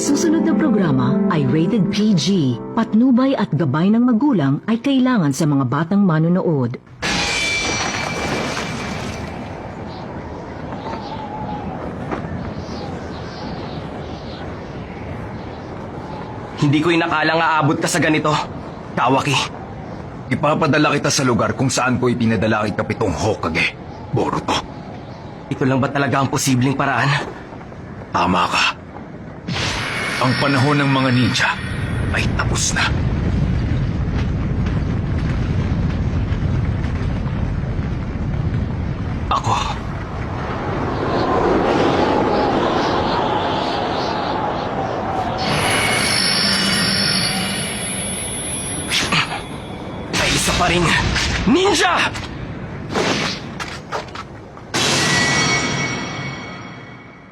susunod na programa ay rated PG. Patnubay at gabay ng magulang ay kailangan sa mga batang manonood. Hindi ko inakalang aabot ka sa ganito, Kawaki. Ipapadala kita sa lugar kung saan ko ipinadala kay Kapitong Hokage, Boruto. Ito lang ba talaga ang posibleng paraan? Tama ka. Ang panahon ng mga ninja ay tapos na. Ako. Ay isa pa ring ninja!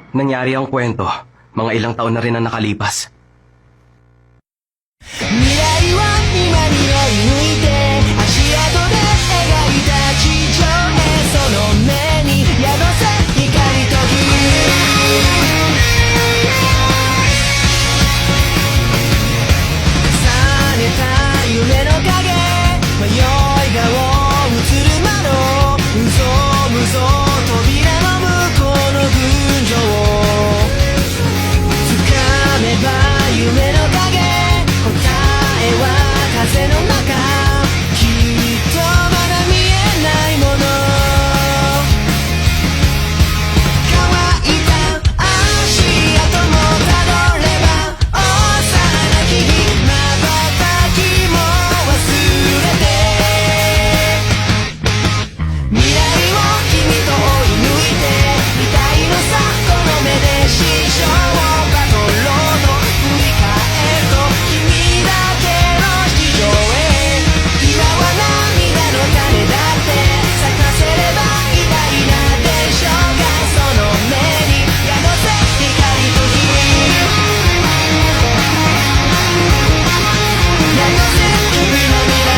Nangyari ang kwento, mga ilang taon na rin ang nakalipas. 未来は今に追い抜いて足跡で描いた地上へその目に宿せ光と火重ねた夢の影迷い顔映る窓うぞうぞ扉の向こうの群青掴めば夢の影風の中きっとまだ見えないもの乾いた足跡もたどれば幼き日瞬きも忘れて未来を君と追い抜いてみたいのさこの目で師匠をバトろうと振り返ると君だけ今は涙の種だって咲かせれば偉大な伝承がその目に宿せ光と火宿せ君の未来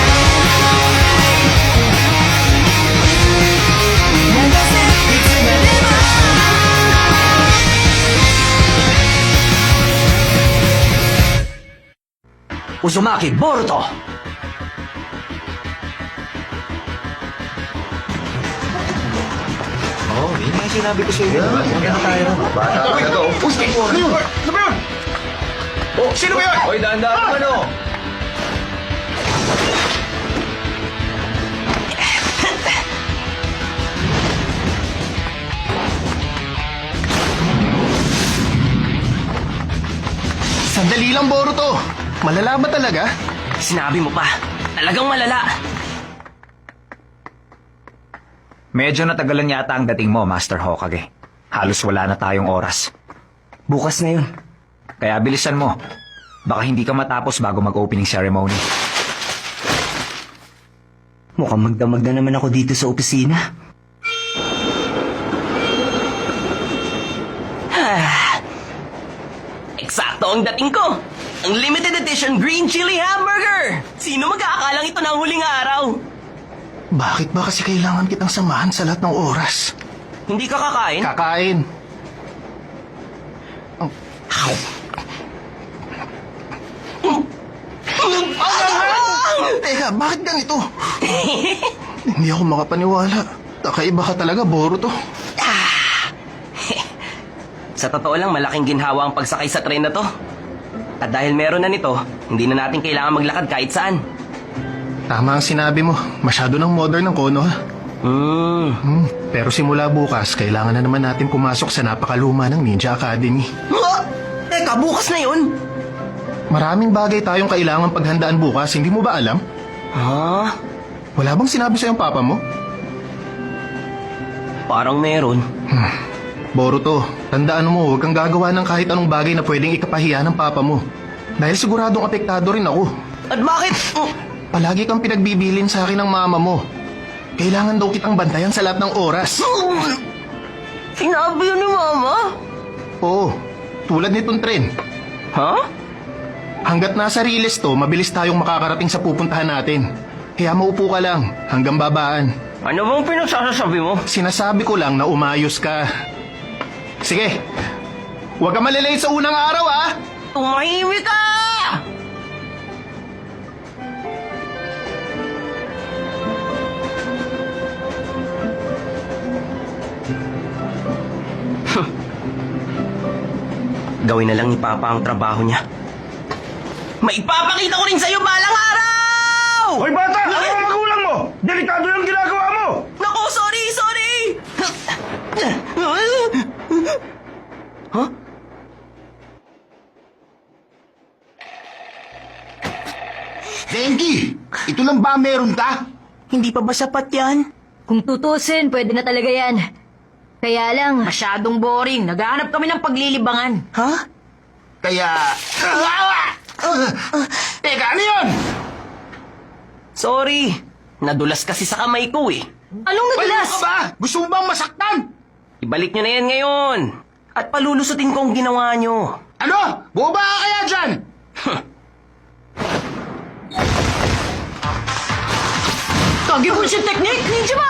宿せいつまでもUzumaki Boruto! Yun nga yung sinabi ko sa iyo. Maganda tayo. Bata ka na to. Uy, ano yun? Ano ba yun? Oh, sino ba yun? Hoy, dahan-dahan ka ano? Sandali lang, Boruto. Malala ba talaga? Sinabi mo pa, talagang malala. Medyo natagalan yata ang dating mo, Master Hokage. Halos wala na tayong oras. Bukas na yun. Kaya bilisan mo. Baka hindi ka matapos bago mag-opening ceremony. Mukhang magdamag na naman ako dito sa opisina. Eksakto ang dating ko! Ang limited edition green chili hamburger! Sino mag-aakalang ito ng huling araw? Bakit ba kasi kailangan kitang samahan sa lahat ng oras? Hindi ka kakain? Kakain. Teka, bakit ganito? Hindi ako makapaniwala. Kakaiba ka talaga, Boruto. Sa totoo lang, malaking ginhawa ang pagsakay sa train na to. At dahil meron na nito, hindi na natin kailangan maglakad kahit saan. Tama ang sinabi mo. Masyado ng modern ang Kono, ha? Pero simula bukas, kailangan na naman natin pumasok sa napakaluma ng Ninja Academy. Teka, bukas na yun? Maraming bagay tayong kailangan paghandaan bukas, hindi mo ba alam? Ha? Wala bang sinabi sa'yo ang papa mo? Parang meron. Boruto, tandaan mo, huwag kang gagawa ng kahit anong bagay na pwedeng ikapahiya ng papa mo. Dahil siguradong apektado rin ako. At bakit? Palagi kang pinagbibilin sa akin ng mama mo. Kailangan daw kitang bantayan sa lahat ng oras. Sinabi yun ni Mama? Oo, tulad nitong tren. Ha? Hanggat nasa riles to, mabilis tayong makakarating sa pupuntahan natin. Kaya maupo ka lang, hanggang babaan. Ano bang pinagsasasabi mo? Sinasabi ko lang na umayos ka. Sige, huwag ka malilate sa unang araw, ha? Tumahimik ka! Gawin na lang ni Papa ang trabaho niya. Maipapakita ko rin sa'yo balang araw! Hoy bata! Ano ang magulang mo? Delikado yung ginagawa mo! Naku, sorry! Huh? Dengi! Ito lang ba meron ka? Hindi pa ba sapat yan? Kung tutusin, pwede na talaga yan. Kaya lang, Masyadong boring. Naghahanap kami ng paglilibangan. Ha? Kaya... Teka, ano yun? Sorry. Nadulas kasi sa kamay ko eh. anong Ano nadulas? ka ba? Gusto mo bang masaktan? Ibalik nyo na yan ngayon. At palulusutin ko ang ginawa nyo. Ano? Boba ka kaya dyan? Kagi bullshit technique! Ninja ba?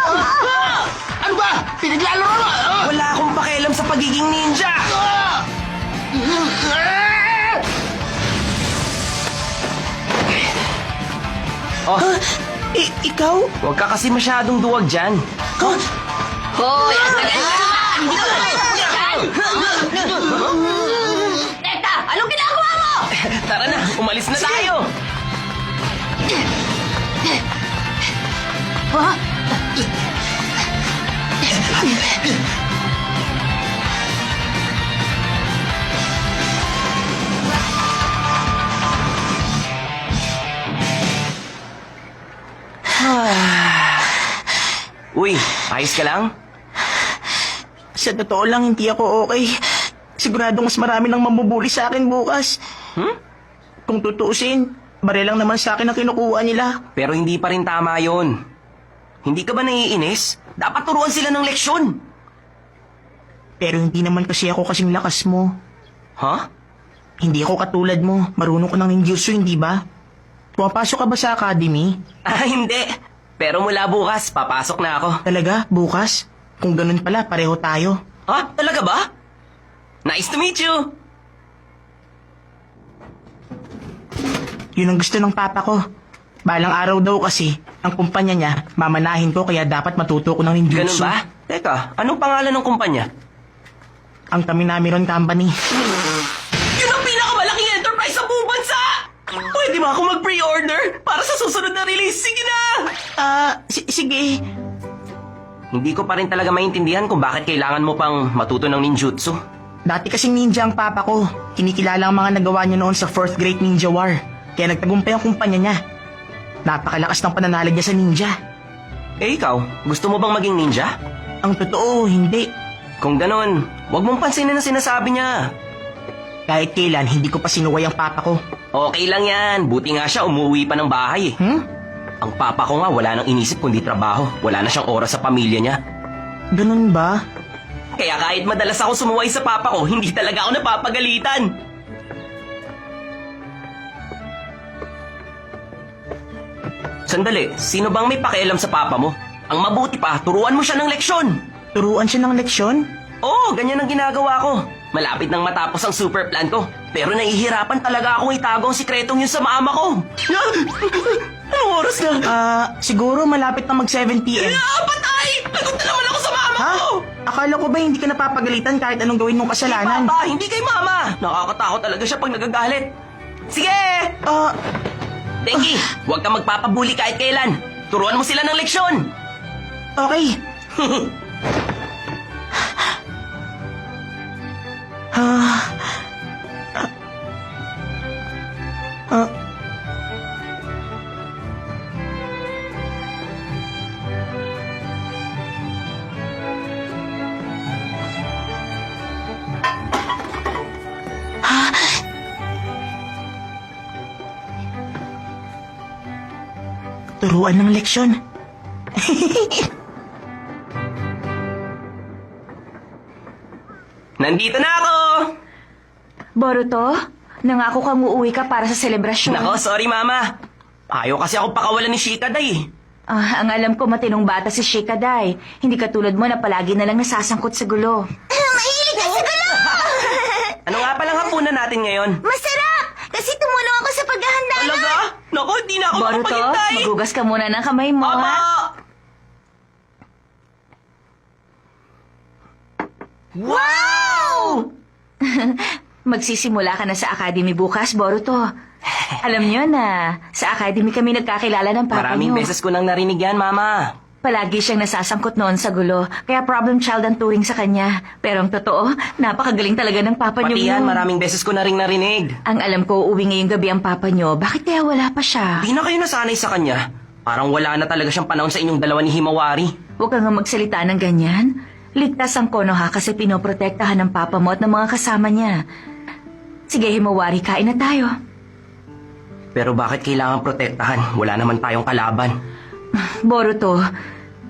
Ano ba? Pinaglalaro mo? Wala akong pakialam sa pagiging ninja. Oh, Ikaw? huwag ka kasi masyadong duwag dyan. Hoy! Teka! Anong ginagawa mo? Tara na, umalis na tayo. Uy, ayos ka lang? Sa totoo lang, hindi ako okay. Sigurado mas marami nang mamubuli sa akin bukas. Kung tutuusin, bare lang naman sa akin ang kinukuha nila. Pero hindi pa rin tama yon. Hindi ka ba naiinis? Dapat turuan sila ng leksyon. Pero hindi naman kasi ako kasing lakas mo. Ha? Hindi ako katulad mo. Marunong ko ng ninjutsu, hindi ba? Pumapasok ka ba sa academy? Ah, hindi. Pero mula bukas, papasok na ako. Talaga? Bukas? Kung ganun pala, pareho tayo. Ha? Talaga ba? Nice to meet you. Yun ang gusto ng papa ko. Balang araw daw kasi, ang kumpanya niya, mamanahin ko kaya dapat matuto ko ng Ganun ninjutsu. ba? Teka, anong pangalan ng kumpanya? Ang Taminamiron Company. Yun ang pinakamalaking enterprise sa buong bansa! Pwede ba ako mag-pre-order para sa susunod na release? Sige na! Sige. Hindi ko pa rin talaga maintindihan kung bakit kailangan mo pang matuto ng ninjutsu. Dati kasing ninja ang papa ko. Kinikilala ang mga nagawa niya noon sa 4th Great Ninja War. Kaya nagtagumpay ang kumpanya niya. Napakalakas ng pananalig niya sa ninja. Eh ikaw, gusto mo bang maging ninja? Ang totoo, hindi. Kung ganon, huwag mong pansinin ang sinasabi niya. Kahit kailan, hindi ko pa sinuway ang papa ko. Okay lang yan, buti nga siya umuwi pa ng bahay eh. Ang papa ko nga wala nang inisip kundi trabaho. Wala na siyang oras sa pamilya niya. Ganun ba? Kaya kahit madalas ako sumuway sa papa ko, hindi talaga ako napapagalitan. Sandali, sino bang may pakialam sa papa mo? Ang mabuti pa, turuan mo siya ng leksyon. Turuan siya ng leksyon? Oo, ganyan ang ginagawa ko. Malapit nang matapos ang super plan ko. Pero nahihirapan talaga akong itago ang sikretong yun sa mama ko. Anong oras na? Siguro malapit na mag 7 p.m. Patay! Lagot na naman ako sa mama Ha? ko! Akala ko ba hindi ka napapagalitan kahit anong gawin mong kasalanan? Papa, hindi kay mama. Nakakatakot talaga siya pag nagagalit. Sige! Denki, huwag kang magpapabuli kahit kailan. Turuan mo sila ng leksyon. Okay. Turuan ng leksyon. Nandito na ako! Boruto, nangako kang uuwi ka para sa selebrasyon. Nako, sorry mama. Ayaw kasi ako pakawalan ni Shikaday eh. Ang alam ko matinong bata si Shikaday. Hindi katulad mo na palagi na lang nasasangkot sa gulo. Ano nga palang hapunan hapunan natin ngayon? Masarap! Kasi tumulong ako sa paghahanda. Talaga? Naku, hindi na ako Boruto, makapaghintay. magugas ka muna ng kamay mo, Papa! ha? Wow! Magsisimula ka na sa academy bukas, Boruto. Alam niyo na, sa academy kami nagkakilala ng papa Maraming niyo. beses ko nang narinig yan, Mama. Palagi siyang nasasangkot noon sa gulo, kaya problem child ang turing sa kanya. Pero ang totoo, napakagaling talaga ng papa niyo. Pati yan, maraming beses ko na rin narinig. Ang alam ko, uuwi ngayong gabi ang papa niyo. Bakit kaya wala pa siya? Di na kayo nasanay sa kanya. Parang wala na talaga siyang panahon sa inyong dalawa ni Himawari. Huwag ka nga magsalita ng ganyan. Ligtas ang Konoha kasi pinoprotektahan ng papa mo at ng mga kasama niya. Sige, Himawari, kain na tayo. Pero bakit kailangan protektahan? Wala naman tayong kalaban. Boruto,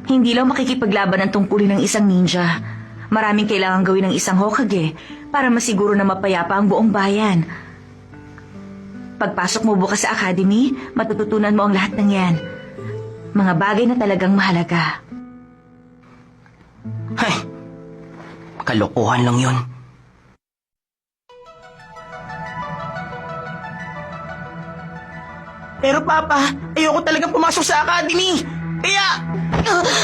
hindi lang makikipaglaban ang tungkulin ng isang ninja. Maraming kailangan gawin ng isang Hokage para masiguro na mapayapa ang buong bayan. Pagpasok mo bukas sa academy, matututunan mo ang lahat ng yan. Mga bagay na talagang mahalaga. Ay, kalokohan lang yun. Pero Papa, ayoko talagang pumasok sa academy. Kaya...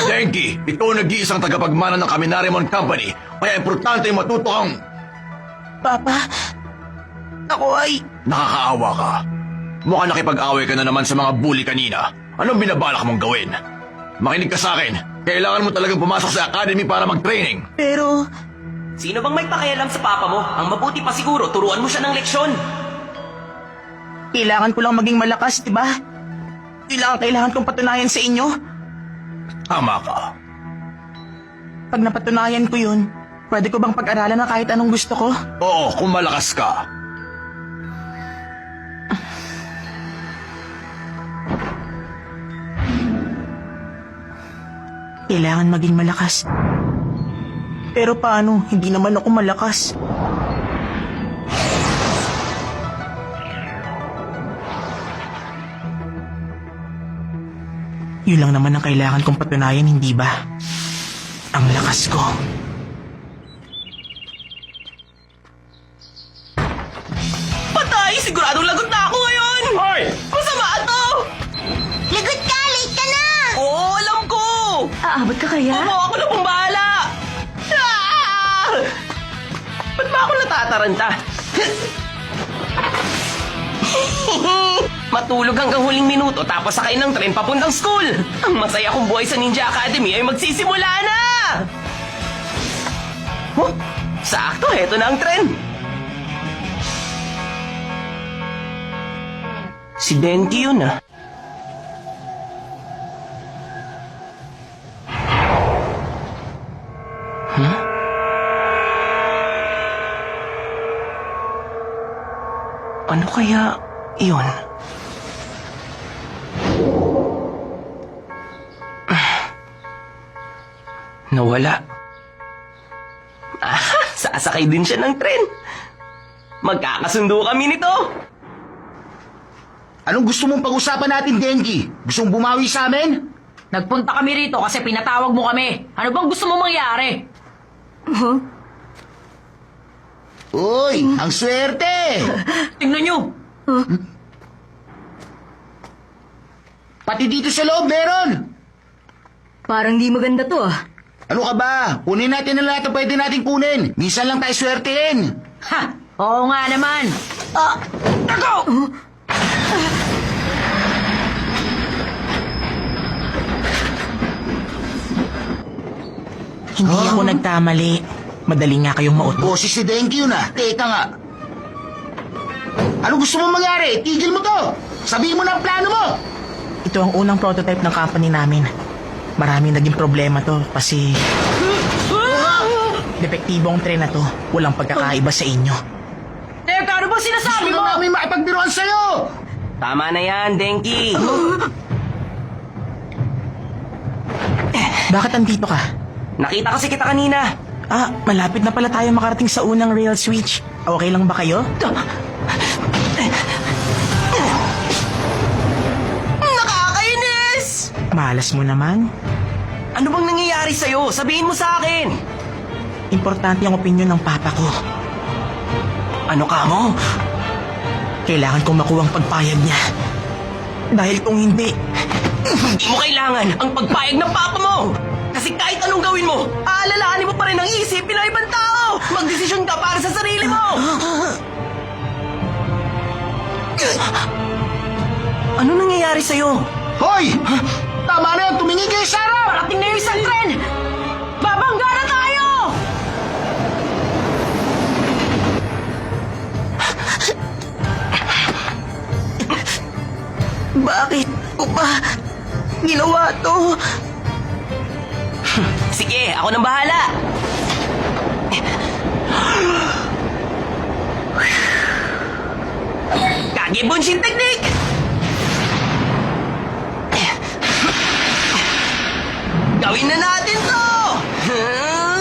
Denki, ikaw nag-iisang tagapagmana ng Kaminarimon Company. Kaya importante matuto kang Papa, ako ay... nakakaawa ka. Mukhang nakipag-away ka na naman sa mga bully kanina. Anong binabalak mong gawin? Makinig ka sa akin. Kailangan mo talagang pumasok sa academy para mag-training. Pero... Sino bang may pakialam sa Papa mo? Ang mabuti pa siguro, turuan mo siya ng leksyon. Kailangan ko lang maging malakas, di ba? Kailangan kong patunayan sa inyo. Tama ka. Pag napatunayan ko yun, pwede ko bang pag-aralan na kahit anong gusto ko? Oo, kung malakas ka. Kailangan maging malakas. Pero paano? Hindi naman ako malakas. Yun lang naman ang kailangan kong patunayan, hindi ba? Ang lakas ko. Patay! Siguradong lagot na ako ngayon! Hoy! Masama to! Lagot ka! Late ka na! Oo, alam ko! Aabot ka kaya? Oo, ako na pong bahala! Ah! Ba't ba ako natataranta? Matulog hanggang huling minuto tapos sakay ng tren papuntang school. Ang masaya kong buhay sa Ninja Academy ay magsisimula na! Oh, sakto, heto na ang tren. Si Denki yun ah. Ano kaya iyon? Nawala. Ah, sasakay din siya ng tren. Magkakasundo kami nito. Anong gusto mong pag-usapan natin, Denki? Gusto mong bumawi sa amin? Nagpunta kami rito kasi pinatawag mo kami. Ano bang gusto mo mangyari? Uy, ang swerte! Tingnan nyo. Pati dito sa loob meron! Parang di maganda to ah. Ano ka ba? Kunin natin ang lahat na pwede natin kunin. Minsan lang tayo swertein. Ha! Oo nga naman. Hindi ako nagkamali. Madali nga kayong mauto. Boses si Denki yun ah. Teka nga. Ano gusto mong mangyari? Tigil mo to! Sabihin mo na ang plano mo! Ito ang unang prototype ng company namin. Maraming naging problema to kasi... Depektibo ang tren na to. Walang pagkakaiba sa inyo. Teka, ano ba sinasabi Gusto mo? na namin makipagbiruan sa'yo! Tama na yan, Denki. Bakit andito ka? Nakita kasi kita kanina. Ah, malapit na pala tayo makarating sa unang rail switch. Okay lang ba kayo? Nakakainis! Malas mo naman. Ano bang nangyayari sa'yo? Sabihin mo sa akin. Importante ang opinyon ng papa ko. Ano ka mo? Kailangan kong makuha ang pagpayag niya. Dahil kung hindi, Hindi mo kailangan ang pagpayag ng papa mo! Kasi kahit anong gawin mo, aalalahanin mo pa rin ang isipin ng ibang tao! Magdesisyon ka para sa sarili mo! Ano nangyayari sa'yo? Hoy! Tama na yan! Tumingin kayo sa harap! Parating na yung isang tren! Babangga na tayo! bakit ko ba ginawa to? Sige, ako nang bahala! Kage Bunshin Technique! Gawin na natin to! Ah!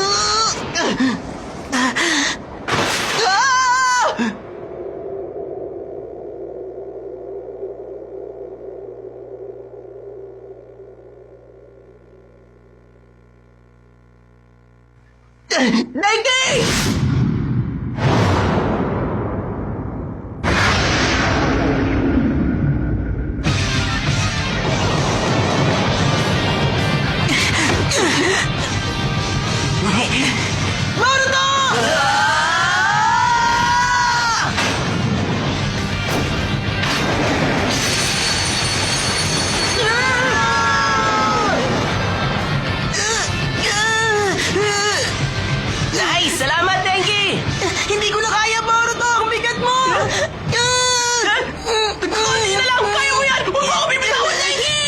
Daiki! Naruto! Nice! Salamat, Denki! Hindi ko na kaya, Boruto! Ang bigat mo! Kunti na lang! Kaya mo yan! Huwag mo ako bibitawan, Denki!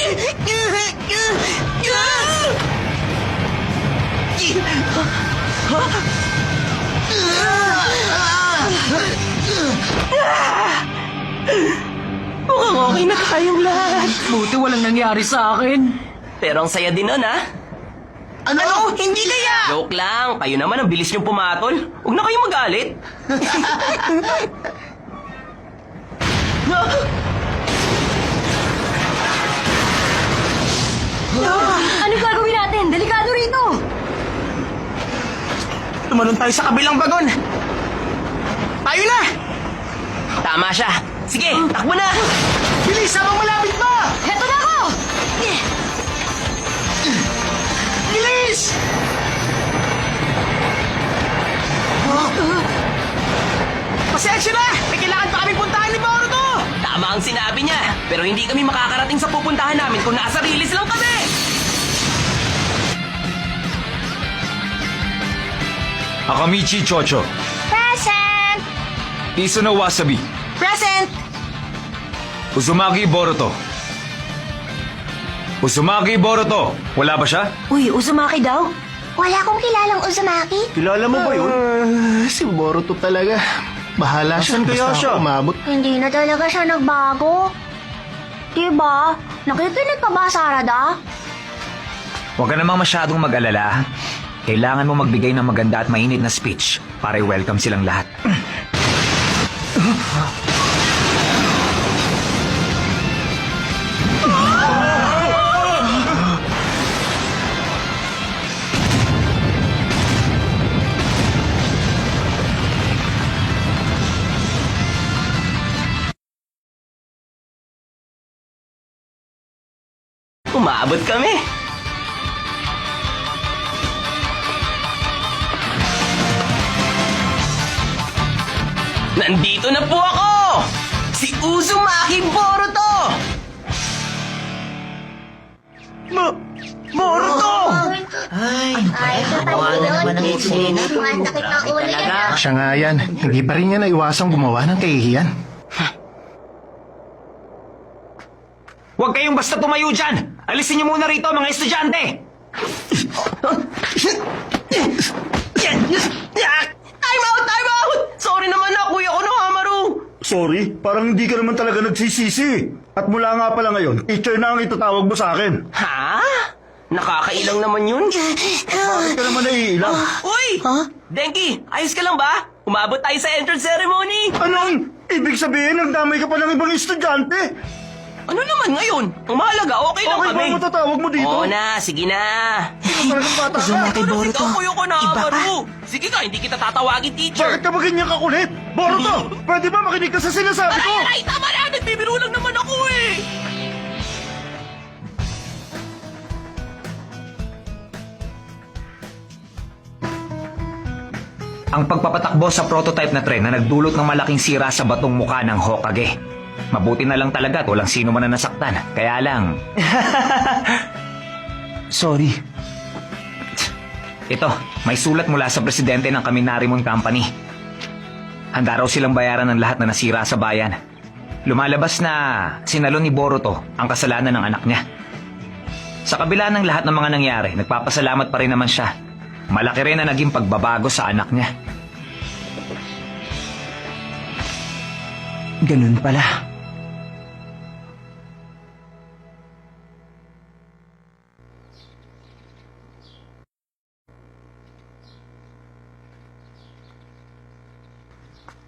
Mukhang okay na tayong lahat. Buti walang nangyari sa akin. Pero ang saya din nun, ha? Ano? Hindi kaya! Joke lang. Kayo naman ang bilis niyong pumatol. Huwag na kayong magalit. Ano gagawin natin? Delikado rito! Tumalon tayo sa kabilang bagon. Tayo na! Tama siya. Sige, takbo na! Bilis! Habang malapit pa! Heto na ako! Bilis! Pasensya na! May kailangan pa kami puntahan ni Boruto! Tama ang sinabi niya. Pero hindi kami makakarating sa pupuntahan namin kung nasa rilis lang kami! Akamichi Chocho. Present! Piso na wasabi. Present! Uzumaki Boruto. Uzumaki Boruto. Wala ba siya? Uy, Uzumaki daw? Wala akong kilalang Uzumaki. Kilala mo ba yun? Si Boruto talaga. Bahala siya. Nasaan kaya Basta siya? ako umabot. Hindi na talaga siya nagbago. Diba? Nakikinig ka ba, Sarada? Huwag ka namang masyadong mag-alala. Kailangan mo magbigay ng maganda at mainit na speech para i-welcome silang lahat. Umabot kami. Nandito na po ako! Si Uzumaki Boruto! Boruto! Ay, tawagan naman ng eksena. Ang sakit ng ulo niya. Siya nga yan. Hindi pa rin niya naiwasang gumawa ng kahihiyan. Huwag kayong basta tumayo dyan! Alisin niyo muna rito, mga estudyante! Time out! Time out! Sorry naman na, Kuya Konohamaru! Sorry, parang hindi ka naman talaga nagsisisi. At mula nga pala ngayon, teacher na ang itatawag mo sa akin. Ha? Nakakailang naman yun? Bakit ka naman naiilang? Uy! Denki, ayos ka lang ba? Umabot tayo sa entrance ceremony! Anong? Ibig sabihin, nagdamay ka pa ng ibang estudyante? Ano naman ngayon? Ang mahalaga, okay lang Okay kami. ba matatawag mo dito? Oo na, sige na. Talagang bata Gusto ka. na kay Boruto. Ikaw ko yung Iba ka. kunamaro. Sige ka, hindi kita tatawagin, teacher. Bakit ka ba ganyan kakulit? Boruto, pwede ba makinig ka sa sinasabi ko? Ay, tama na! Nagbibiro lang naman ako eh! Ang pagpapatakbo sa prototype na tren na nagdulot ng malaking sira sa batong muka ng Hokage. Mabuti na lang talaga at walang sino man na nasaktan. Kaya lang... Sorry. Ito, may sulat mula sa presidente ng Kaminarimon Company. Handa raw silang bayaran ng lahat na nasira sa bayan. Lumalabas na sinalon ni Boruto ang kasalanan ng anak niya. Sa kabila ng lahat ng mga nangyari, nagpapasalamat pa rin naman siya. Malaki rin na naging pagbabago sa anak niya. Ganun pala.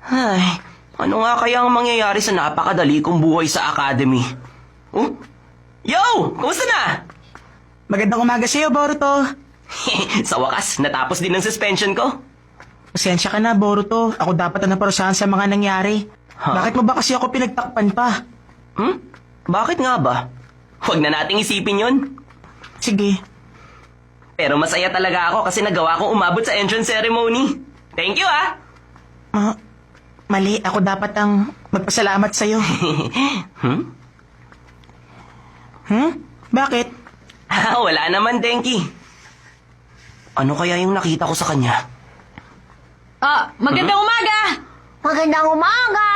Ay, ano nga kaya ang mangyayari sa napakadali kong buhay sa academy? Oh? Yo! Kumusta na? Magandang umaga sa'yo, Boruto. Sa wakas, natapos din ang suspension ko. Pasensya ka na, Boruto. Ako dapat na naparusahan sa mga nangyari. Bakit mo ba kasi ako pinagtakpan pa? Bakit nga ba? Huwag na nating isipin yon. Sige. Pero masaya talaga ako kasi nagawa kong umabot sa entrance ceremony. Thank you, ah! Mali, ako dapat ang magpasalamat sa'yo. Bakit? Wala naman, Denki. Ano kaya yung nakita ko sa kanya? Magandang umaga! Magandang umaga!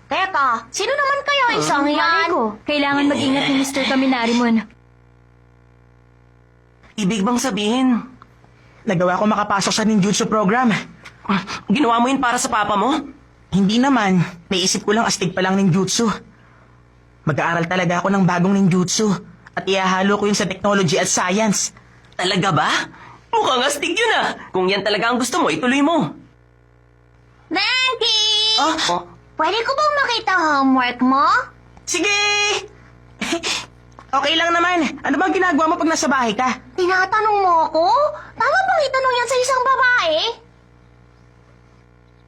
Teka, sino naman kayo isang yan? Kailangan mag-ingat ni Mr. Kaminarimon. Ibig bang sabihin, Nagawa ko makapasok sa ninjutsu program. ginawa mo yun para sa papa mo? Hindi naman. Naisip ko lang astig pa lang ninjutsu. Mag-aaral talaga ako ng bagong ninjutsu. At ihahalo ko yun sa technology at science. Talaga ba? Mukhang astig yun ah. Kung yan talaga ang gusto mo, ituloy mo. Denki! Oh? Pwede ko bang makita homework mo? Sige! Okay lang naman. Ano bang ginagawa mo pag nasa bahay ka? Tinatanong mo ako? Tama bang itanong yan sa isang babae?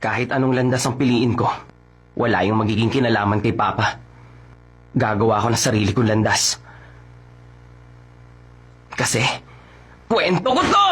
Kahit anong landas ang piliin ko, wala yung magiging kinalaman kay Papa. Gagawa ko ng sarili kong landas. Kasi, kwento ko to!